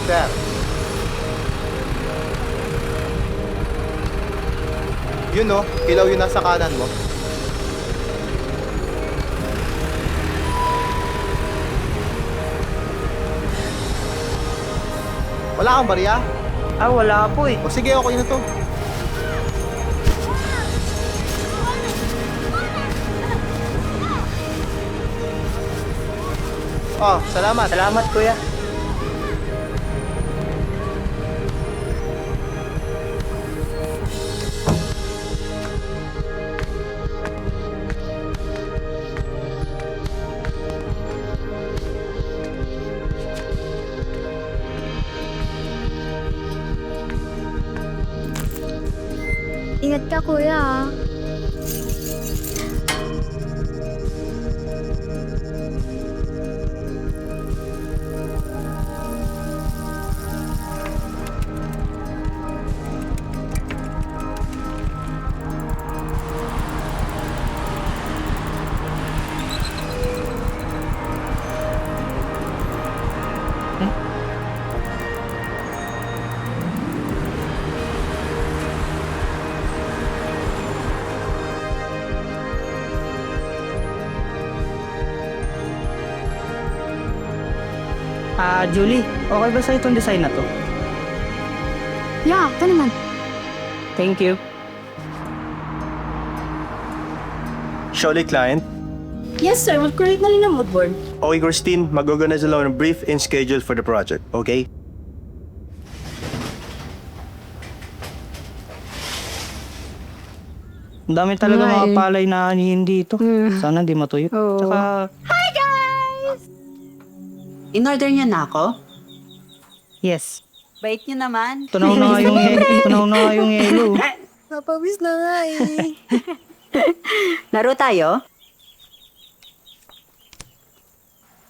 Sir. Yun no, ilaw yun nasa kanan mo. Wala kang barya? Ah, wala po eh. O sige, okay na to. Oh, salamat. Salamat, kuya. Ingat ka, kuya. Ah, Julie, okay ba sa'yo itong design na to? Yeah, ito naman. Thank you. Surely, client. Yes, sir. Mag-create na rin ng mood board. Okay, Christine, mag-organize lang ng brief and schedule for the project, okay? Ang dami talaga Nga mga eh. palay na hindi ito. Sana hindi matuyo. Oo. Tsaka, In-order niya na ako? yes. Bait niyo naman. Tunaw na nga yung, tunaw na nga yung yellow. Napawis na nga eh. Laro tayo?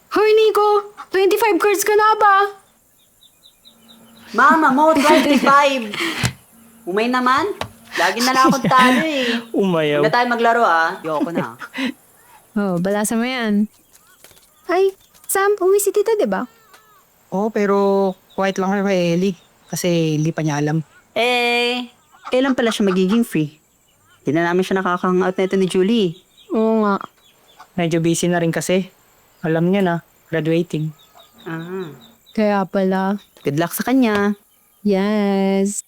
Hoy, Nico! 25 cards ka na ba? Mama mo, 25! Umay naman. Lagi na lang akong talo eh. Umayaw. Huwag na tayo maglaro ah. Ayoko na. Oh, balasa mo yan. Ay, Sam, uwi si tita, di ba? Oo, pero quiet lang kay Ellie. Kasi hindi pa niya alam. Kailan pala siya magiging free? Hindi na namin siya nakaka-hangout na ito ni Julie. Oo nga. Medyo busy na rin kasi. Alam niya na, graduating. Ah. Kaya pala. Good luck sa kanya. Yes.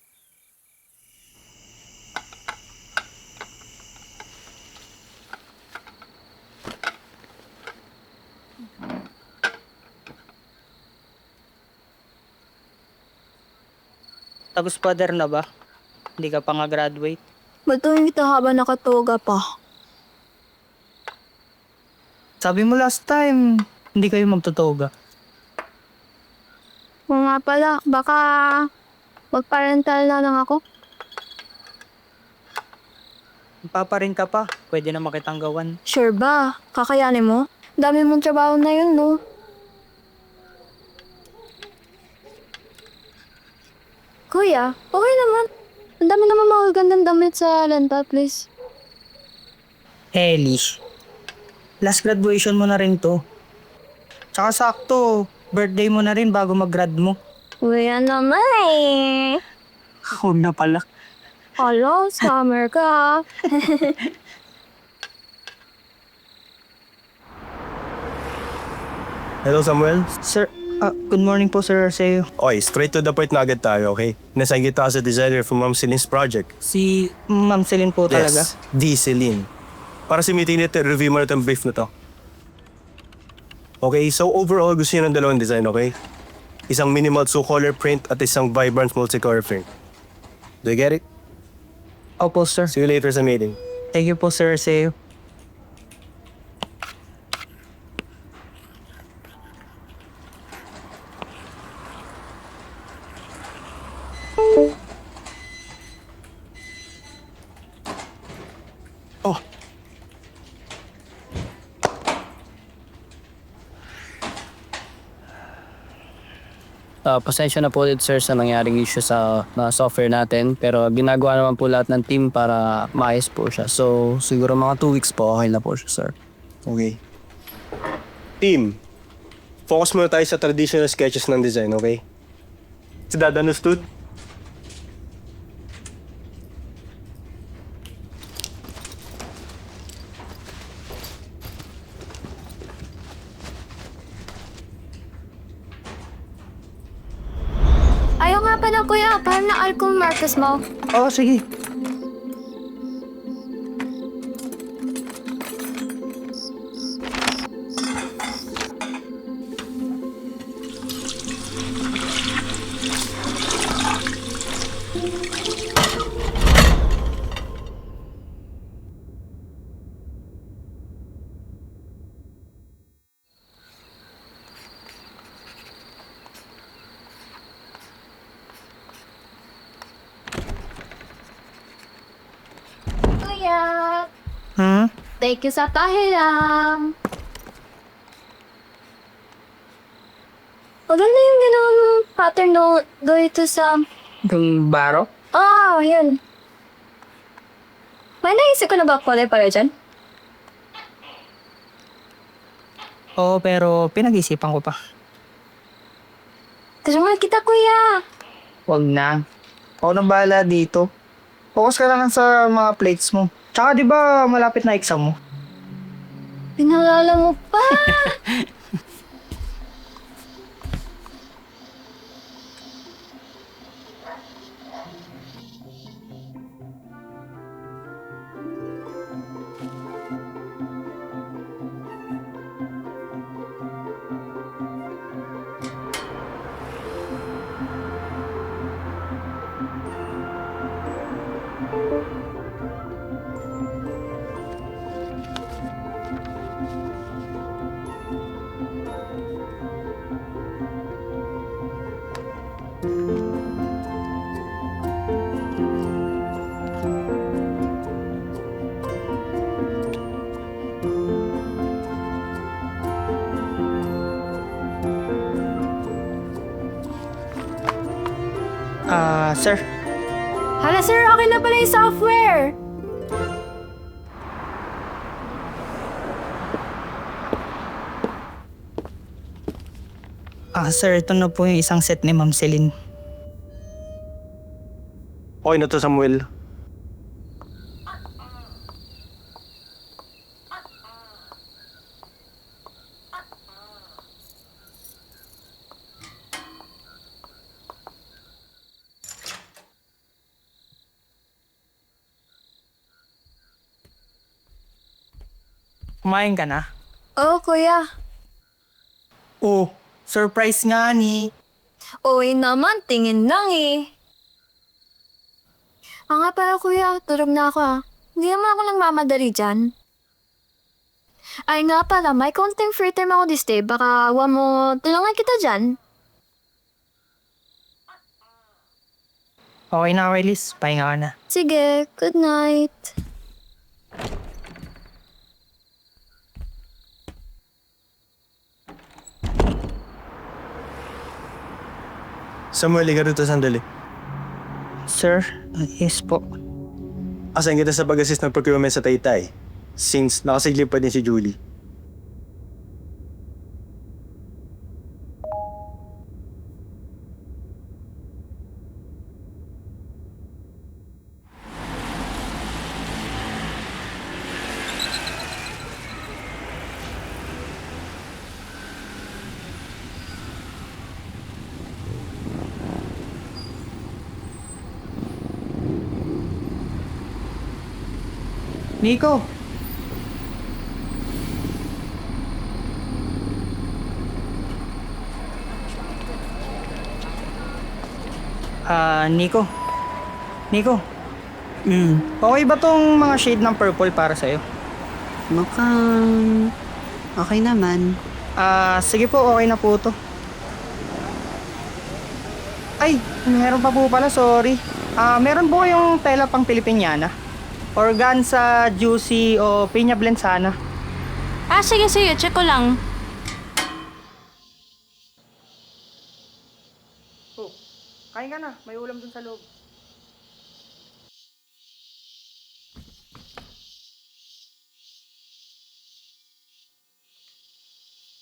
Tapos pader na ba? Hindi ka pa nga graduate. Ba't tuwing kita habang nakatoga pa? Sabi mo last time, hindi kayo magtutoga. Oo nga pala, baka magparental na lang ako. Paparin ka pa, pwede na makitang gawan. Sure ba? Kakayanin mo? Dami mong trabaho na yun, no? Kuya, okay naman. Ang dami naman mga gandang damit sa rental, please. Ellie, last graduation mo na rin to. Tsaka sakto, birthday mo na rin bago mag-grad mo. Kuya naman eh. Huwag na pala. Hello, scammer ka. Hello, Samuel. Sir, good morning po Sir Arceo. Okay, straight to the point na agad tayo, okay? Nasign kita as a designer for Ma'am Celine's project. Si Ma'am Celine po talaga. Yes, D. Celine. Para sa meeting nito, review mo na itong brief na to. Okay, so overall, gusto niyo ng dalawang design, okay? Isang minimal two-color print at isang vibrant multicolor print. Do you get it? Opo sir. See you later sa meeting. Thank you po Sir Arceo. Oh. pasensya na po ulit sir sa nangyaring issue sa software natin. Pero ginagawa naman po lahat ng team para maayos po siya. So siguro mga 2 weeks po okay na po siya sir. Okay. Team, focus muna tayo sa traditional sketches ng design, okay? Is that understood? Ayaw nga pala kuya, paano na alcohol markers mo? Oo, sige. Kuya, Hmm? thank you sa pahiram. Maganda yung ginawang pattern dito sa... Yung baro? Yun. May naisip ko na ba kulay para dyan? Oo, pero pinag-isipan ko pa. Tulungan kita, kuya. Huwag na. Ako nang bahala dito. Focus ka lang sa mga plates mo. Tsaka di ba malapit na exam mo? Pinalala mo pa. Sir. Hala sir, okay na pala yung software. Sir, ito na po yung isang set ni Ma'am Celine. Okay na to, Samuel. Kumain ka na? Oo, kuya. Oh, surprise nga ni. Uy naman, tingin lang eh. Nga pala kuya, tulog na ako ah. Hindi naman ako nagmamadali dyan. Ay nga pala, may konting free time ako this day. Baka huwag mo tulungan kita dyan. Okay na, Liz. Pahinga ka na. Sige, good night. Samuel, ikaw rito sandali. Sir, yes po. Asahin kita sa pag-assist ng procurement sa Taytay. Since nakasiglip pa din si Julie. Nico! Nico. Nico. Okay ba tong mga shade ng purple para sa'yo? Mukhang okay naman. Sige po, okay na po to. Ay, meron pa po pala, sorry. Meron po yung tela pang Pilipiniana. Organza, juicy o piña blend sana. Sige, check ko lang. Kain ka na, may ulam dun sa loob.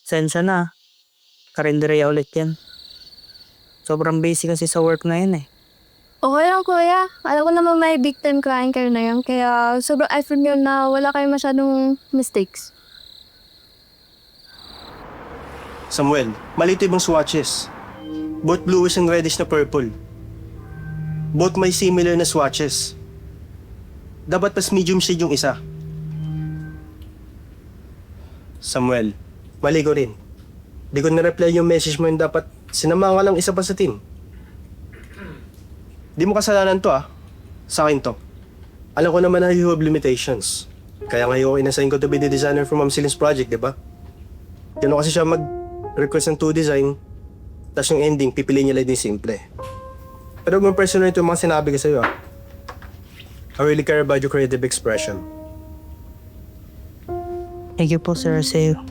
Sensya na. Karinderya ulit yan. Sobrang busy kasi sa work ngayon eh. Okay lang, kuya. Alam ko naman may big time client kayo na yan. Kaya sobrang effort nyo na wala kayo masyadong mistakes. Samuel, malito ibang swatches. Both bluish and reddish na purple. Both may similar na swatches. Dapat mas medium shade yung isa. Samuel, mali ko rin. Di ko na-reply yung message mo yung dapat sinama ka lang isa pa sa team. Di mo kasalanan to Sa akin to. Alam ko naman na you have limitations. Kaya ngayon inassign ko to be the designer for Ma'am Celine's project, di ba? Gano'n kasi siya mag-request ng 2 design, tapos yung ending, pipiliin niya lang din simple. Pero kung personal ito yung mga sinabi ko sa'yo I really care about your creative expression. Thank you po, Sir Arceo.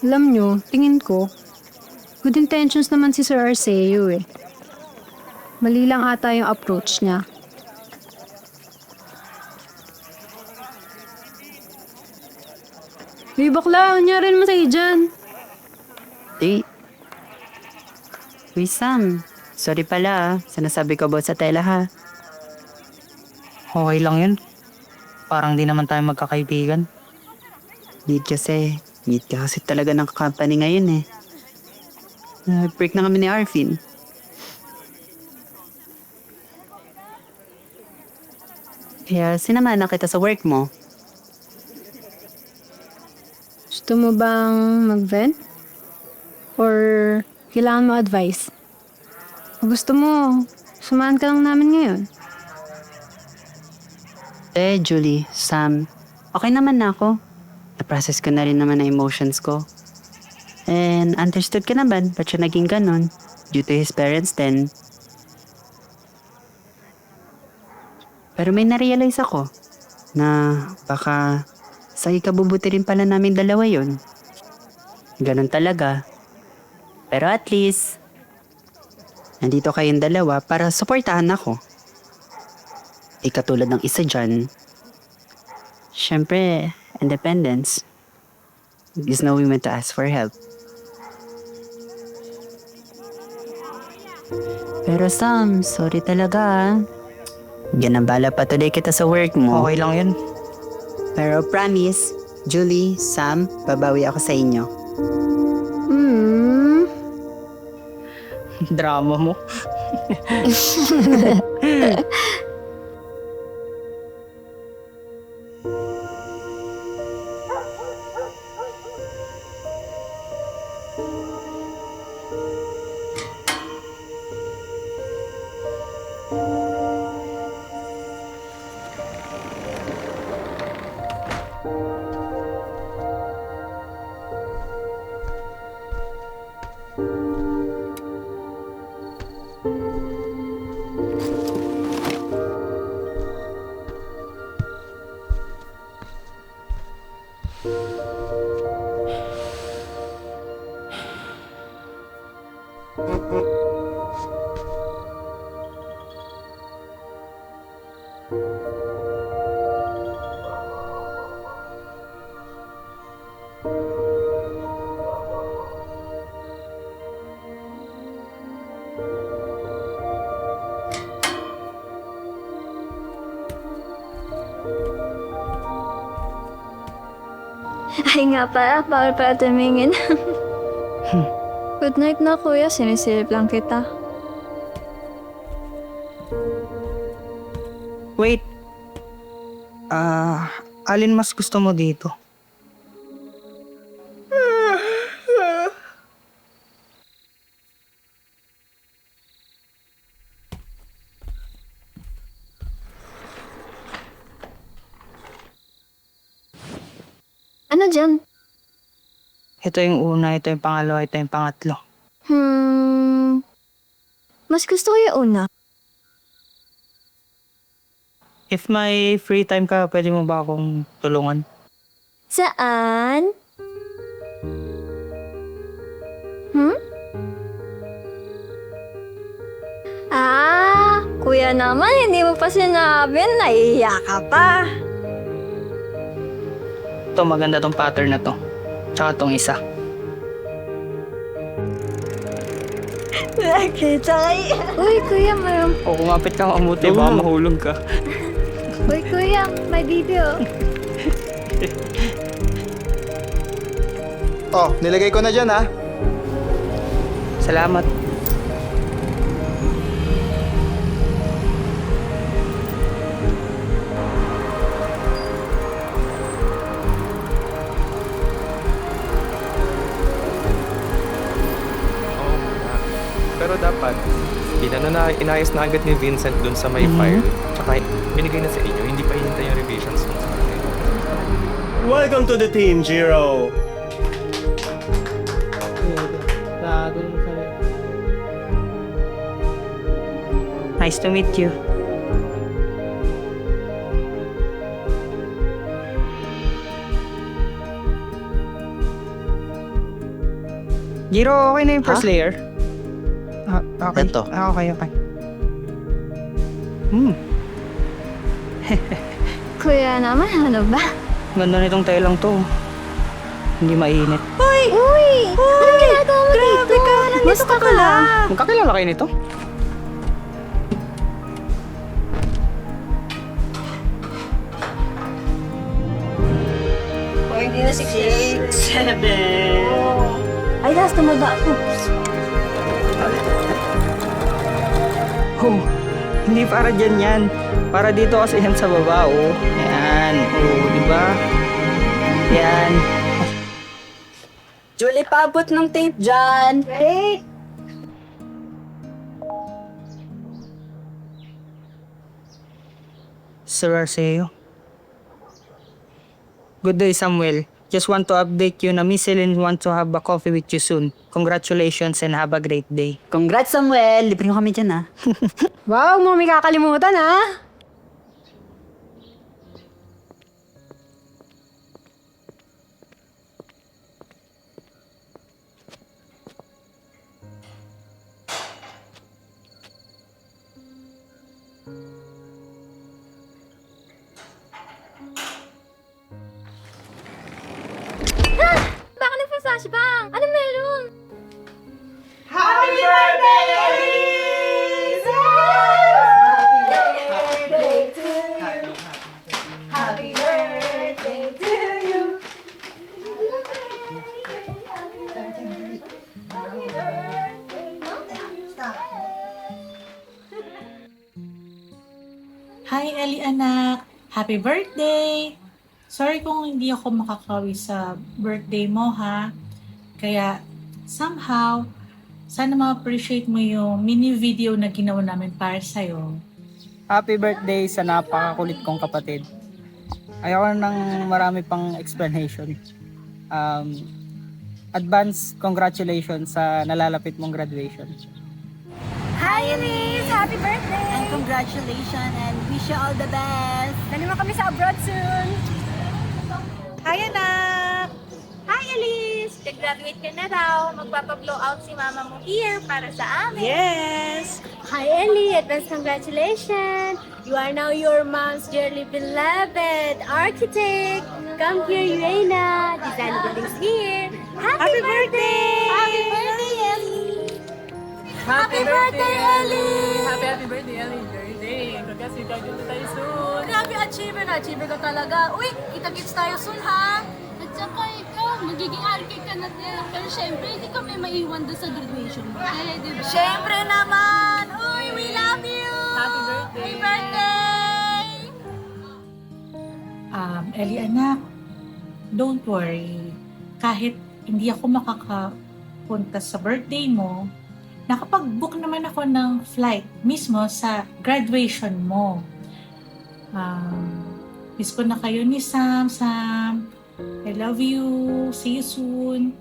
Alam nyo, tingin ko, good intentions naman si Sir Arceo eh. Mali lang ata yung approach niya. Hey bakla, nanyarin mo sa'yo dyan. Uy, Sam. Sorry pala Sinasabi ko about sa tela ha. Okay lang yun. Parang di naman tayo magkakaibigan. Need ka kasi talaga ng company ngayon eh. Break na kami ni Arvin. Kaya sinamahan na kita sa work mo. Gusto mo bang mag-vent? Or kailangan mo advice? Kung gusto mo, sumahan ka lang namin ngayon. Julie, Sam, okay naman na ako. Na-process ko na rin naman ang emotions ko. And understood ka naman ba't siya naging ganon due to his parents then. Pero may narealize ako na baka sa ikabubuti rin pala namin dalawa yun. Ganon talaga. Pero at least, nandito kayong dalawa para suportahan ako. Katulad ng isa dyan, syempre, independence is knowing when to ask for help. Pero Sam, sorry talaga Ginambala pa today kita sa work mo. Okay lang yun. Pero promise, Julie, Sam, babawi ako sa inyo. Drama mo. Ay nga pala, bawal pala tumingin. Good night na kuya, sinisilip lang kita. Wait. Alin mas gusto mo dito? Ano dyan? Ito yung una, ito yung pangalawa, ito yung pangatlo. Mas gusto ko yung una. If may free time ka, pwede mo ba akong tulungan? Saan? Kuya naman, hindi mo pa sinabi, naiiya ka pa. Ito, maganda tong pattern na to. Tsaka tong isa. Uy, kuya, mayroon. O, kumapit ka mamuti, baka mahulog ka. Uy, kuya, may video. Oh, nilagay ko na dyan ha. Salamat. Pero dapat, inayos na agad ni Vincent dun sa may file. Tsaka binigay na sa inyo, hindi pa hinintay yung revisions mo sa akin. Welcome to the team, Jiro! Nice to meet you. Jiro, okay na yung first layer? Okay. Eto. Okay. Kuya naman, ano ba? Ganda nitong telang to. Hindi mainit. Uy! Anong ginagawa mo dito? Basta ka lang. Magkakilala kayo nito? Ay, last na ba? Oh, hindi para dyan yan. Para dito kasi yan sa baba, oh. Yan, oh, di ba? Yan. Julie, paabot ng tape dyan. Sir Arceo. Good day, Samuel. Just want to update you na Miss Celine want to have a coffee with you soon. Congratulations and have a great day. Congrats, Samuel. Libre mo kami dyan, ha? Wow, mo may kakalimutan ah. Baka nagpa-flashbang. Ano meron? Hi, Ellie anak! Happy birthday! Sorry kung hindi ako makakawi sa birthday mo, ha? Kaya, somehow, sana ma-appreciate mo yung mini video na ginawa namin para sa'yo. Happy birthday sa napakakulit kong kapatid. Ayoko nang marami pang explanation. Advance congratulations sa nalalapit mong graduation. Hi, Elise! Happy birthday! And congratulations and wish you all the best. Dali mo kami sa abroad soon. Hi, anak! Hi, Elise! Nag-graduate ka na daw. Magpapa-blow out si mama mo here para sa amin. Yes! Hi, Ellie! Advance congratulations! You are now your mom's dearly beloved architect. Come here, Urena. Design buildings here. Happy birthday! Happy birthday, Ellie! Happy birthday, Ellie! Happy birthday, Ellie! Birthday! Congrats, you graduate na tayo soon! Grabe, achiever na. Achiever ka talaga. Uy, kita-kits tayo soon, ha? At saka ikaw, magiging architect ka na din. Pero syempre, hindi kami maiwan doon sa graduation mo. Kaya, di ba? Siyempre naman! Uy, we love you! Happy birthday! Happy birthday! Ellie anak, don't worry. Kahit hindi ako makakapunta sa birthday mo, nakapag-book naman ako ng flight mismo sa graduation mo. Miss ko na kayo ni Sam. I love you. See you soon.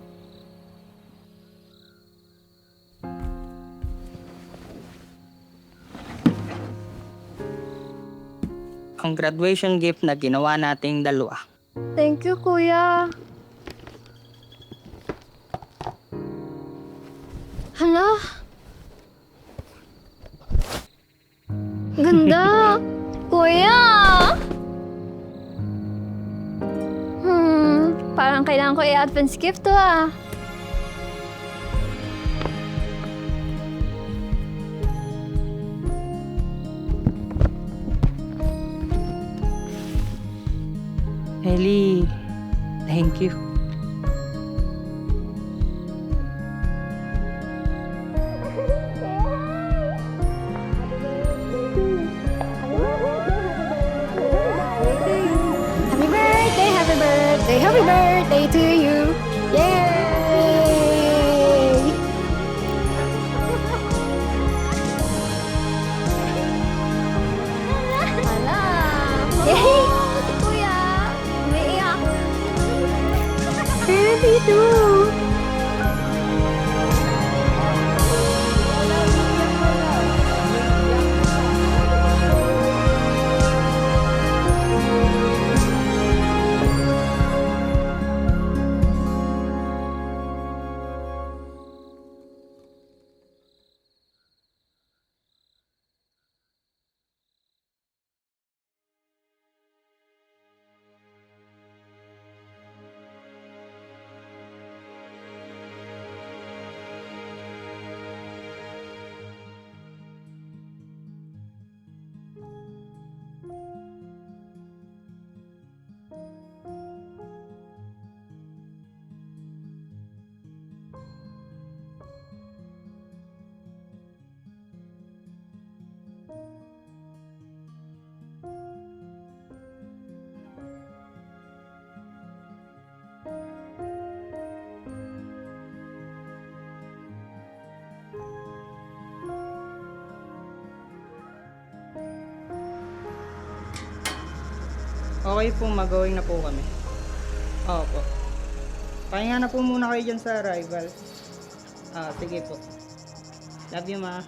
Ang graduation gift na ginawa nating dalawa. Thank you, kuya. Hala? Ganda! Kuya! Parang kailangan ko i-advance gift to ah. Ellie, thank you. Happy birthday, happy birthday, happy birthday to you. Yay! Hala! Yay! Si kuya! Umiiyak. Happy too! Okay po, mag-going na po kami. Opo. Pahinga na po muna kayo dyan sa arrival. Sige po. Love you, ma.